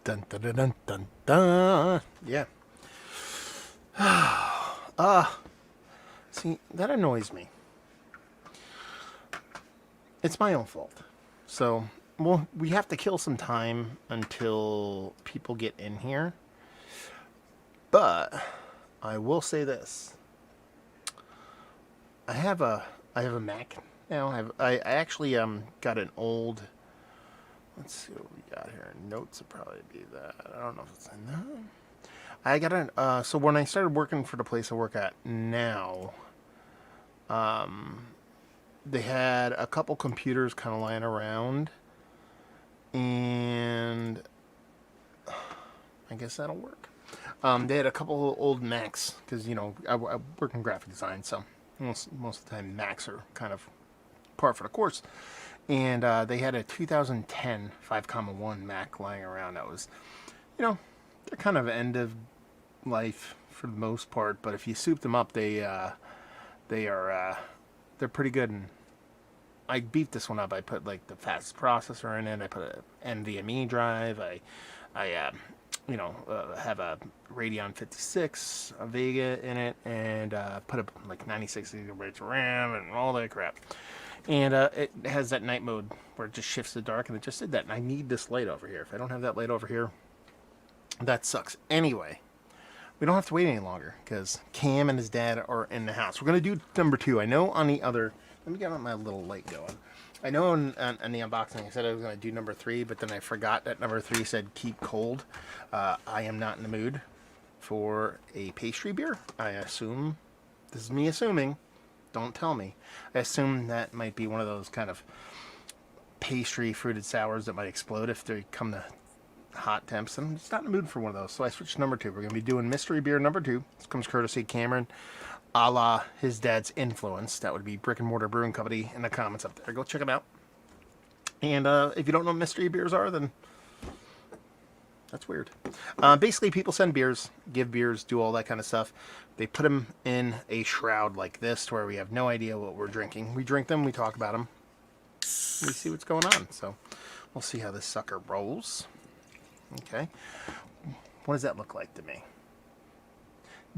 Dun dun dun dun dun. Dun. Yeah. See, that annoys me. It's my own fault. So, well, we have to kill some time until people get in here. But I will say this: I have a Mac now. I actually got an old. Let's see what we got here. Notes would probably be that. I don't know if it's in that. I got an. So when I started working for the place I work at now, they had a couple computers kind of lying around, and I guess that'll work. They had a couple old Macs because I work in graphic design, so most of the time Macs are kind of par for the course. And they had a 2010 5.1 Mac lying around. That was, they're kind of end of life for the most part. But if you soup them up, they're pretty good. And I beefed this one up. I put like the fastest processor in it. I put an NVMe drive. Have a Radeon 56, a Vega in it, and put like 96 gigabytes of RAM and all that crap. And it has that night mode where it just shifts to dark, and it just did that. And I need this light over here. If I don't have that light over here, that sucks. Anyway, we don't have to wait any longer because Cam and his dad are in the house. We're going to do number 2. I know on the other... Let me get my little light going. I know on the unboxing I said I was going to do number 3, but then I forgot that number 3 said keep cold. I am not in the mood for a pastry beer. I assume... This is me assuming. Don't tell me. I assume that might be one of those kind of pastry fruited sours that might explode if they come to hot temps. And I'm just not in the mood for one of those. So I switched to number 2. We're going to be doing mystery beer number 2. This comes courtesy Cameron, a la his dad's influence. That would be Brick and Mortar Brewing Company in the comments up there. Go check them out. And if you don't know what mystery beers are, then that's weird. Basically, people send beers, give beers, do all that kind of stuff. They put them in a shroud like this to where we have no idea what we're drinking. We drink them, we talk about them, we see what's going on. So we'll see how this sucker rolls. Okay. What does that look like to me?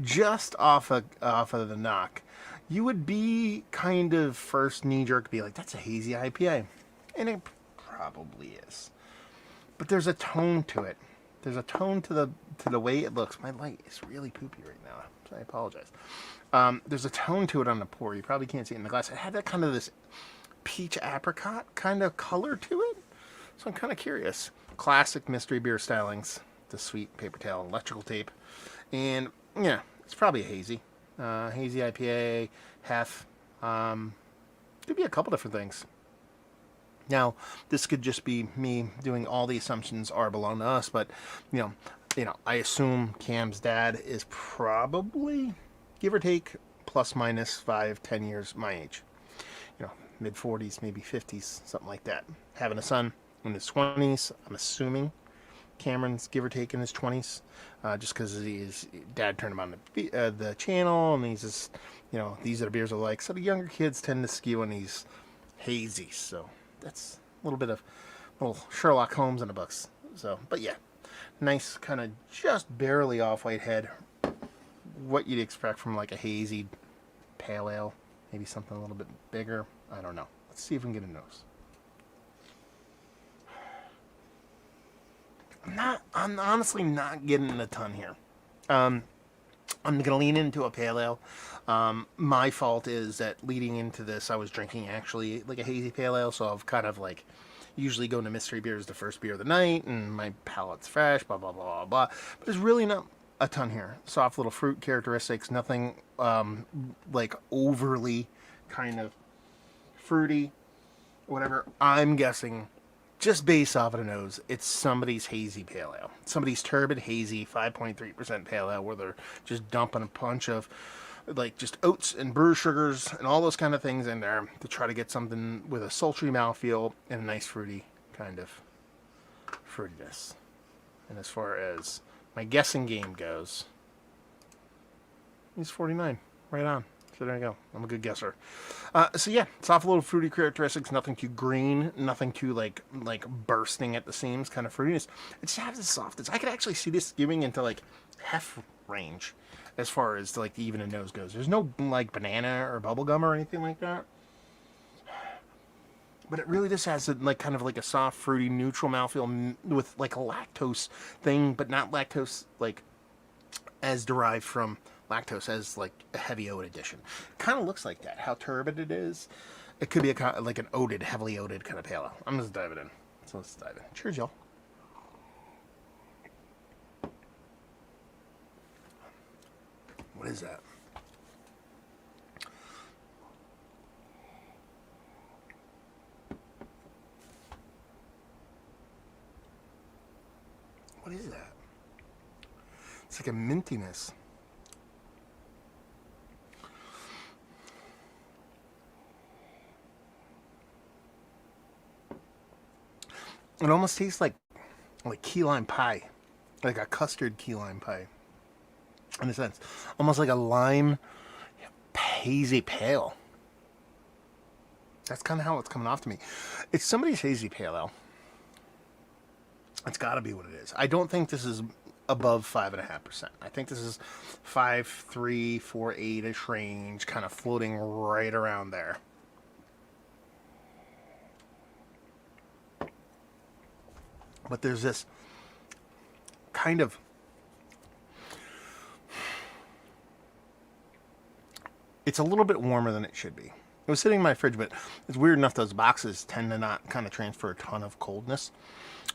Just off of the knock, you would be kind of first knee-jerk be like, that's a hazy IPA. And it probably is. But there's a tone to it. There's a tone to the way it looks. My light is really poopy right now, so I apologize. There's a tone to it on the pour. You probably can't see it in the glass. It had that kind of this peach apricot kind of color to it. So I'm kind of curious. Classic mystery beer stylings. The sweet paper towel, electrical tape. And, yeah, it's probably a hazy. Hazy IPA, hef. Could be a couple different things. Now, this could just be me doing all the assumptions are belong to us, but, I assume Cam's dad is probably, give or take, plus minus 5-10 years my age. Mid-40s, maybe 50s, something like that. Having a son in his 20s, I'm assuming Cameron's give or take in his 20s, just because his dad turned him on the channel, and he's just, these are the beers I like. So the younger kids tend to skew on these hazies, so... That's a little bit of little Sherlock Holmes in the books. So, but yeah, nice kind of just barely off-white head. What you'd expect from like a hazy pale ale. Maybe something a little bit bigger. I don't know. Let's see if we can get a nose. I'm honestly not getting a ton here. I'm going to lean into a pale ale. My fault is that leading into this, I was drinking actually like a hazy pale ale, so I've kind of like usually going to mystery beers the first beer of the night, and my palate's fresh, blah, blah, blah, blah, blah. But there's really not a ton here. Soft little fruit characteristics, nothing like overly kind of fruity, whatever. I'm guessing just based off of the nose, it's somebody's hazy pale ale. Somebody's turbid, hazy, 5.3% pale ale where they're just dumping a bunch of like just oats and brewer sugars and all those kind of things in there to try to get something with a sultry mouthfeel and a nice fruity kind of fruitiness. And as far as my guessing game goes, he's 49. Right on. So there you go. I'm a good guesser. So yeah, soft, little fruity characteristics. Nothing too green. Nothing too like bursting at the seams kind of fruitiness. It just has the softness. I could actually see this giving into like hef range, as far as like even a nose goes. There's no like banana or bubblegum or anything like that. But it really just has like kind of like a soft, fruity, neutral mouthfeel with like a lactose thing, but not lactose like as derived from lactose as like a heavy oat addition. Kind of looks like that. How turbid it is. It could be like an oated, heavily oated kind of pale ale. I'm just diving in. So let's dive in. Cheers, y'all. What is that? What is that? It's like a mintiness. It almost tastes like key lime pie, like a custard key lime pie, in a sense, almost like a lime hazy pale. That's kind of how it's coming off to me. It's somebody's hazy pale ale. It's got to be what it is. I don't think this is above 5.5%. I think this is 5.3, 4.8-ish range, kind of floating right around there. But there's this kind of it's a little bit warmer than it should be. It was sitting in my fridge, but it's weird enough those boxes tend to not kind of transfer a ton of coldness.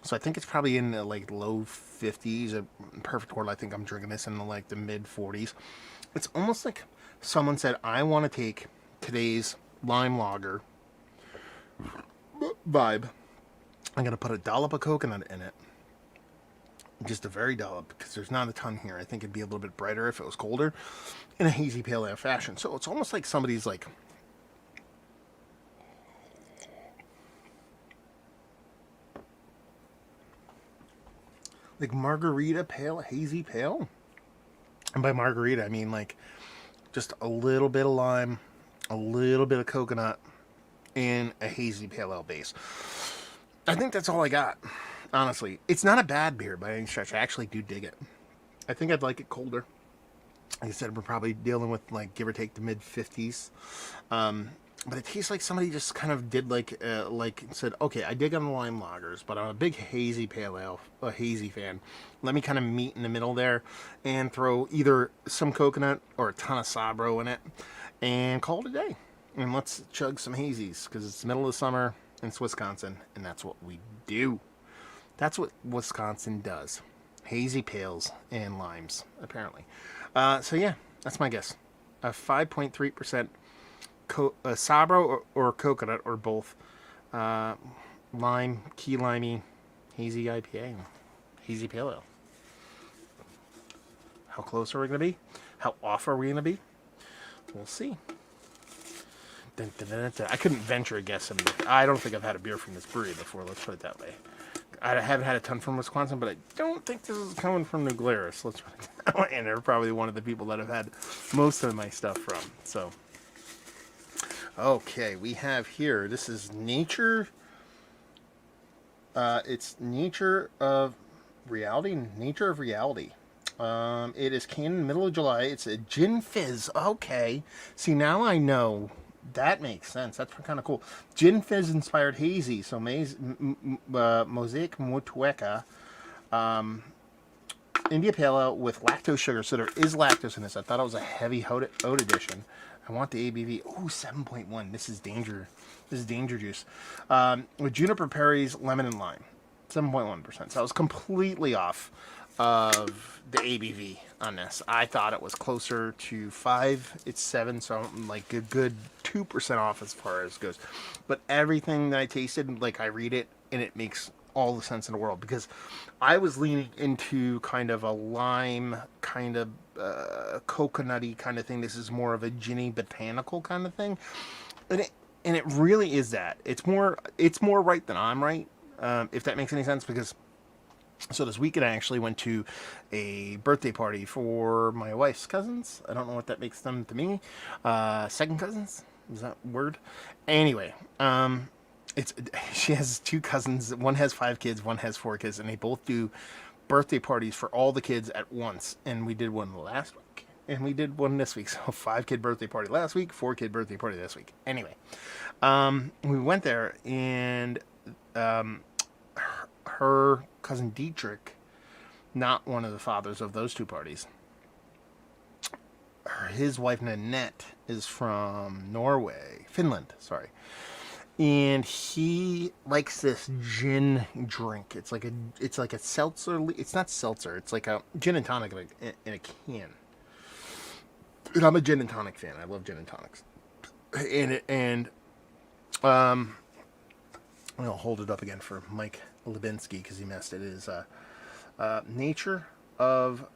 So I think it's probably in the like low 50s. A perfect world, I think I'm drinking this in the like the mid 40s. It's almost like someone said, I want to take today's lime lager vibe. I'm going to put a dollop of coconut in it. Just a very dollop, because there's not a ton here. I think it'd be a little bit brighter if it was colder in a hazy pale ale fashion. So it's almost like somebody's like margarita pale, hazy pale. And by margarita, I mean like just a little bit of lime, a little bit of coconut, and a hazy pale ale base. I think that's all I got, honestly. It's not a bad beer by any stretch. I actually do dig it. I think I'd like it colder. Like I said, we're probably dealing with like give or take the mid 50s. But it tastes like somebody just kind of did like said, okay, I dig on the lime lagers, but I'm a big hazy pale ale, a hazy fan. Let me kind of meet in the middle there and throw either some coconut or a ton of Sabro in it and call it a day. And let's chug some hazies because it's the middle of the summer and it's Wisconsin, and that's what we do. That's what Wisconsin does. Hazy pales and limes, apparently. So yeah, that's my guess. A 5.3% Sabro or coconut or both. Lime, key limey, hazy IPA, hazy pale ale. How close are we going to be? How off are we going to be? We'll see. Dun, dun, dun, dun. I couldn't venture a guess. I don't think I've had a beer from this brewery before. Let's put it that way. I haven't had a ton from Wisconsin, but I don't think this is coming from New Glarus. Let's put it that way. And they're probably one of the people that I've had most of my stuff from. So, okay, we have here. This is Nature. It's Nature of Reality. Nature of Reality. It is canned in the middle of July. It's a gin fizz. Okay. See, now I know. That makes sense. That's kind of cool. Gin fizz inspired hazy. So Mosaic Motueka. India Pale Ale with lactose sugar. So there is lactose in this. I thought it was a heavy oat edition. I want the ABV. Oh, 7.1. This is danger. This is danger juice. With juniper berries, lemon, and lime. 7.1%. So I was completely off of the ABV on this. I thought it was closer to 5. It's 7, so I'm like a good 2% off as far as goes. But everything that I tasted, like I read it, and it makes all the sense in the world, because I was leaning into kind of a lime, kind of coconutty kind of thing. This is more of a ginny botanical kind of thing, and it really is that. It's more right than I'm right, if that makes any sense, because So this weekend I actually went to a birthday party for my wife's cousins. I don't know what that makes them to me. Second cousins? Is that word? Anyway, it's she has two cousins. One has 5 kids, one has 4 kids, and they both do birthday parties for all the kids at once. And we did one last week, and we did one this week. So 5 kid birthday party last week, 4 kid birthday party this week. Anyway, we went there, and her cousin Dietrich, not one of the fathers of those two parties, his wife Nanette is from Finland, sorry. And he likes this gin drink. It's like a seltzer. It's not seltzer. It's like a gin and tonic in a can. And I'm a gin and tonic fan. I love gin and tonics. I'll hold it up again for Mike Lubinsky because he messed it. It is Nature of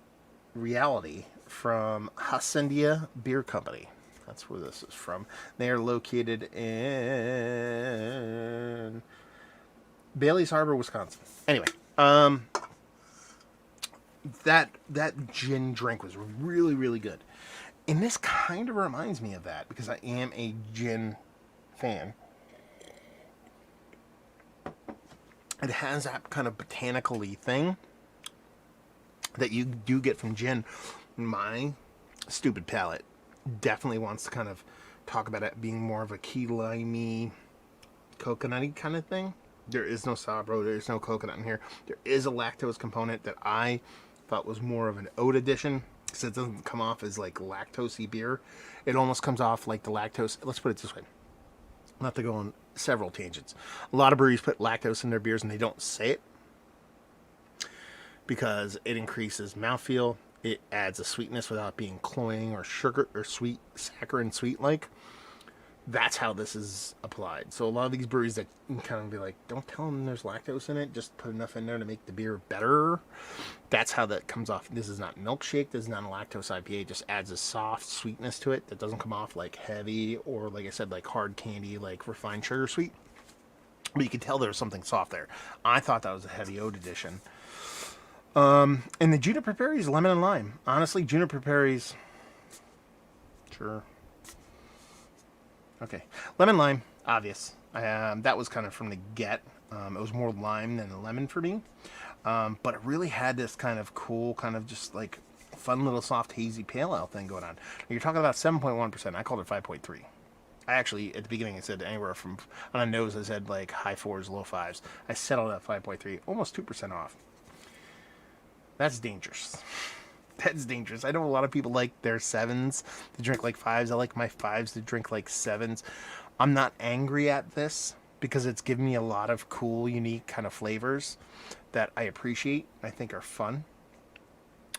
Reality from Hasendia Beer Company. That's where this is from. They are located in Bailey's Harbor, Wisconsin. Anyway, that gin drink was really, really good. And this kind of reminds me of that because I am a gin fan. It has that kind of botanical-y thing that you do get from gin. My stupid palate definitely wants to kind of talk about it being more of a key limey, coconutty kind of thing. There is no Sabro, there is no coconut in here. There is a lactose component that I thought was more of an oat addition because it doesn't come off as like lactosey beer. It almost comes off like the lactose. Let's put it this way. Not to go on several tangents. A lot of breweries put lactose in their beers and they don't say it because it increases mouthfeel. It adds a sweetness without being cloying or sugar or sweet, saccharine sweet like. That's how this is applied. So a lot of these breweries that kind of be like, don't tell them there's lactose in it, just put enough in there to make the beer better. That's how that comes off. This is not milkshake. This is not a lactose IPA. It just adds a soft sweetness to it that doesn't come off like heavy or, like I said, like hard candy, like refined sugar sweet. But you can tell there's something soft there. I thought that was a heavy oat addition. And the juniper berries, lemon and lime. Honestly, juniper berries, sure. Okay, lemon lime, obvious. That was kind of from the get. It was more lime than lemon for me, but it really had this kind of cool, kind of just like fun little soft hazy pale ale thing going on. You're talking about 7.1%. I called it 5.3. I actually at the beginning I said anywhere from on a nose I said like high 4s, low 5s. I settled at 5.3, almost 2% off. That's dangerous. That's dangerous. I know a lot of people like their 7s to drink like 5s. I like my 5s to drink like 7s. I'm not angry at this because it's given me a lot of cool, unique kind of flavors that I appreciate. I think are fun.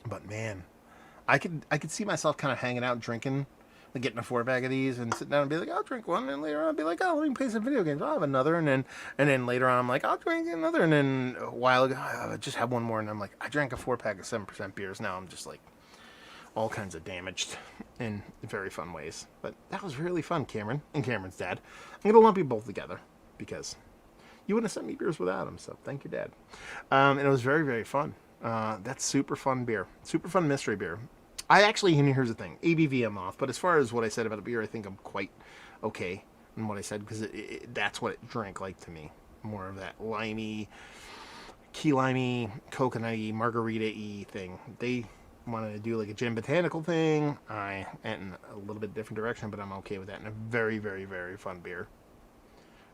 But man, I could see myself kind of hanging out drinking, like getting a 4-pack of these and sitting down and be like, I'll drink one, and later on I'll be like, oh, let me play some video games. I'll have another, and then later on I'm like, I'll drink another, and then a while ago I just have one more, and I'm like, I drank a 4-pack of 7% beers. Now I'm just like all kinds of damaged in very fun ways. But that was really fun, Cameron and Cameron's dad. I'm gonna lump you both together because you wouldn't have sent me beers without him. So thank you, Dad. And it was very, very fun. That's super fun beer, super fun mystery beer. I actually, and here's the thing, ABV I'm off, but as far as what I said about the beer, I think I'm quite okay in what I said, because that's what it drank like to me. More of that limey, key limey, coconutty, margarita-y thing. They wanted to do like a gin botanical thing. I went in a little bit different direction, but I'm okay with that. And a very, very, very fun beer.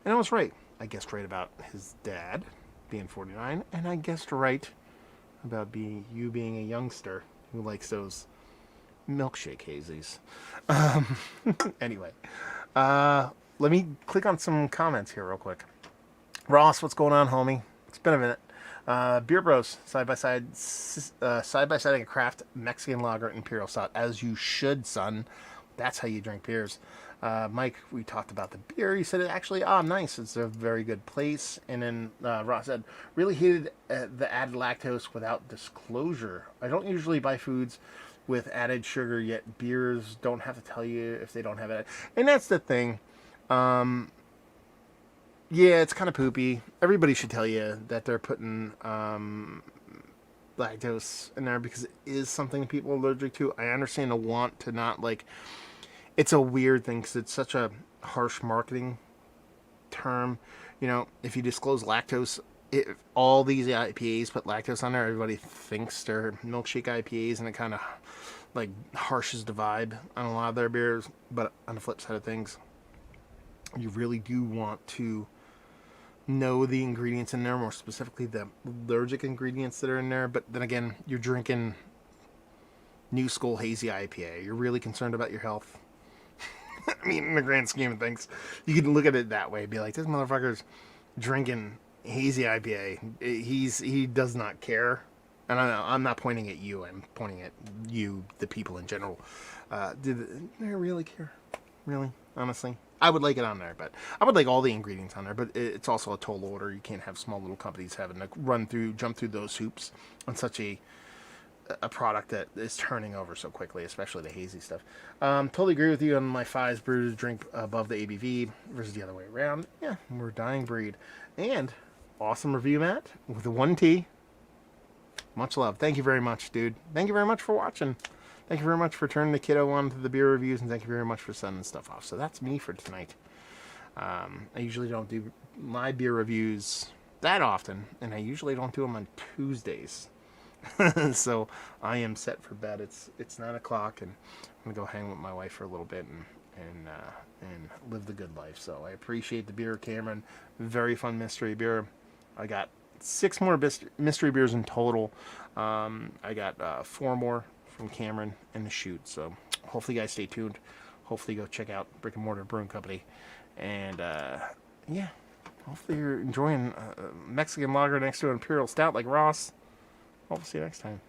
And I was right. I guessed right about his dad being 49, and I guessed right about you being a youngster who likes those milkshake hazies. Anyway, let me click on some comments here real quick. Ross, what's going on, homie? It's been a minute. Beer Bros, side by side a craft Mexican lager Imperial Stout, as you should, son. That's how you drink beers. Mike, we talked about the beer. He said, actually, nice. It's a very good place. And then Ross said, really hated the added lactose without disclosure. I don't usually buy foods with added sugar, yet beers don't have to tell you if they don't have it. And that's the thing. Yeah, it's kind of poopy. Everybody should tell you that they're putting lactose in there because it is something people are allergic to. I understand the want to not like. It's a weird thing because it's such a harsh marketing term. You know, if you disclose lactose, all these IPAs put lactose on there. Everybody thinks they're milkshake IPAs, and it kind of like harshes the vibe on a lot of their beers. But on the flip side of things, you really do want to know the ingredients in there, more specifically the allergic ingredients that are in there. But then again, you're drinking New School Hazy IPA. You're really concerned about your health. I mean, in the grand scheme of things, you can look at it that way. Be like, this motherfucker's drinking hazy IPA. He does not care. And I'm not pointing at you. I'm pointing at you, the people in general. Do they really care? Really? Honestly? I would like it on there, but I would like all the ingredients on there. But it's also a tall order. You can't have small little companies having to jump through those hoops on such a product that is turning over so quickly, especially the hazy stuff. Totally agree with you on my Fives brewed to drink above the ABV versus the other way around. Yeah, we're a dying breed. And awesome review, Matt, with the 1T. Much love. Thank you very much, dude. Thank you very much for watching. Thank you very much for turning the kiddo on to the beer reviews, and thank you very much for sending stuff off. So that's me for tonight. I usually don't do my beer reviews that often, and I usually don't do them on Tuesdays. So I am set for bed. It's 9 o'clock, and I'm gonna go hang with my wife for a little bit and live the good life. So I appreciate the beer, Cameron. Very fun mystery beer. I got 6 more mystery beers in total. I got 4 more from Cameron in the shoot. So hopefully you guys stay tuned. Hopefully go check out Brick and Mortar Brewing Company. And yeah, hopefully you're enjoying Mexican lager next to an Imperial Stout like Ross. Hope to see you next time.